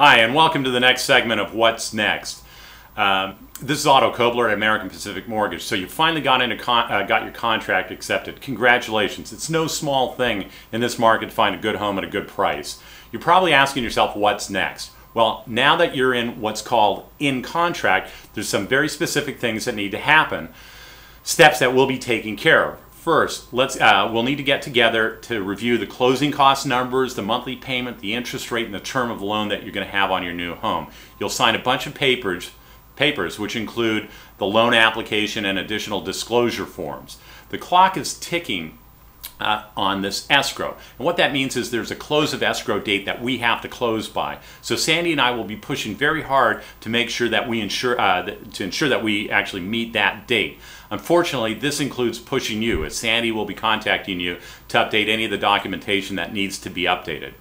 Hi, and welcome to the next segment of What's Next. This is Otto Kobler at American Pacific Mortgage. So you finally got your contract accepted. Congratulations. It's no small thing in this market to find a good home at a good price. You're probably asking yourself, what's next? Well, now that you're in what's called in contract, there's some very specific things that need to happen. Steps that we'll be taking care of. First, we'll need to get together to review the closing cost numbers, the monthly payment, the interest rate, and the term of the loan that you're going to have on your new home. You'll sign a bunch of papers which include the loan application and additional disclosure forms. The clock is ticking on this escrow, and what that means is there's a close of escrow date that we have to close by. So Sandy and I will be pushing very hard to make sure that we ensure that we actually meet that date. Unfortunately, this includes pushing you, as Sandy will be contacting you to update any of the documentation that needs to be updated.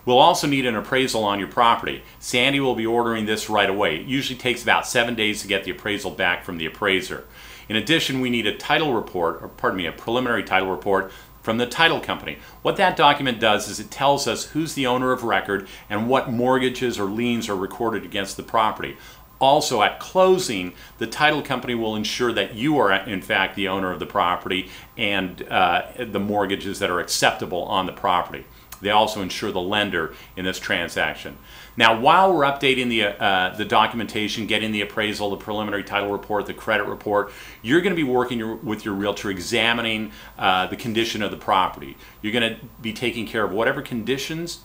We'll also need an appraisal on your property. Sandy will be ordering this right away. It usually takes about 7 days to get the appraisal back from the appraiser. In addition, we need a title report, or pardon me, a preliminary title report from the title company. What that document does is it tells us who's the owner of record and what mortgages or liens are recorded against the property. Also, at closing, the title company will ensure that you are in fact the owner of the property and the mortgages that are acceptable on the property. They also ensure the lender in this transaction. Now, while we're updating the documentation, getting the appraisal, the preliminary title report, the credit report, you're going to be working with your realtor, examining the condition of the property. You're going to be taking care of whatever conditions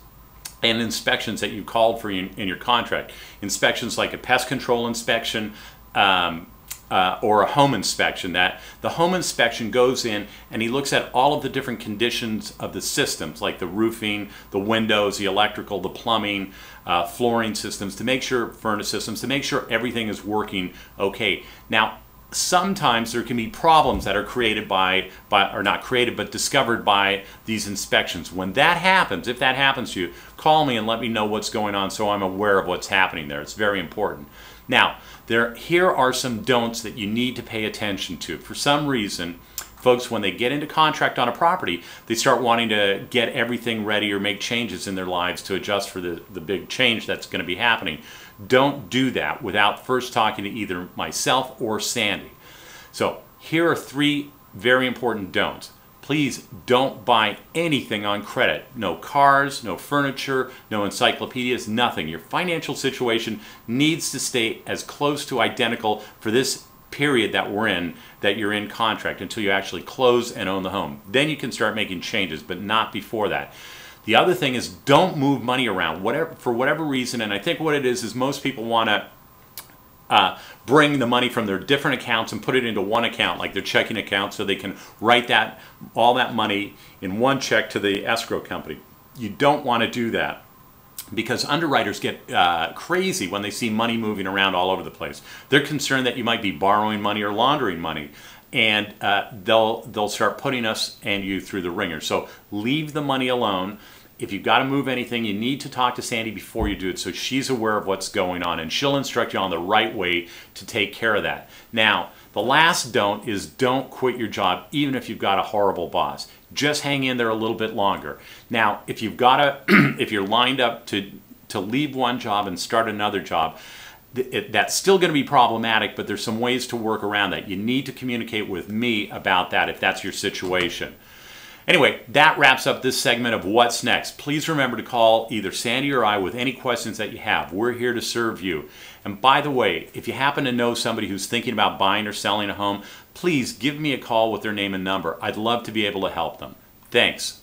and inspections that you called for in your contract. Inspections like a pest control inspection, or a home inspection. That the home inspection goes in and he looks at all of the different conditions of the systems, like the roofing, the windows, the electrical, the plumbing, flooring systems, to make sure, furnace systems, to make sure everything is working okay. Now, sometimes there can be problems that are created or not created, but discovered by these inspections. When that happens, if that happens to you, call me and let me know what's going on so I'm aware of what's happening there. It's very important. Now, here are some don'ts that you need to pay attention to. For some reason, folks, when they get into contract on a property, they start wanting to get everything ready or make changes in their lives to adjust for the big change that's going to be happening. Don't do that without first talking to either myself or Sandy. So here are 3 very important don'ts. Please don't buy anything on credit. No cars, no furniture, no encyclopedias, nothing. Your financial situation needs to stay as close to identical for this period that you're in contract, until you actually close and own the home. Then you can start making changes, but not before that. The other thing is, don't move money around for whatever reason, and I think what it is most people want to bring the money from their different accounts and put it into one account, like their checking account, so they can write all that money in one check to the escrow company. You don't want to do that, because underwriters get crazy when they see money moving around all over the place. They're concerned that you might be borrowing money or laundering money, and they'll start putting us and you through the ringer. So leave the money alone. If you've got to move anything, you need to talk to Sandy before you do it, so she's aware of what's going on, and she'll instruct you on the right way to take care of that. Now, the last don't is, don't quit your job even if you've got a horrible boss. Just hang in there a little bit longer. Now, if you're lined up to leave one job and start another job, that's still going to be problematic, but there's some ways to work around that. You need to communicate with me about that if that's your situation. Anyway, that wraps up this segment of What's Next. Please remember to call either Sandy or I with any questions that you have. We're here to serve you. And by the way, if you happen to know somebody who's thinking about buying or selling a home, please give me a call with their name and number. I'd love to be able to help them. Thanks.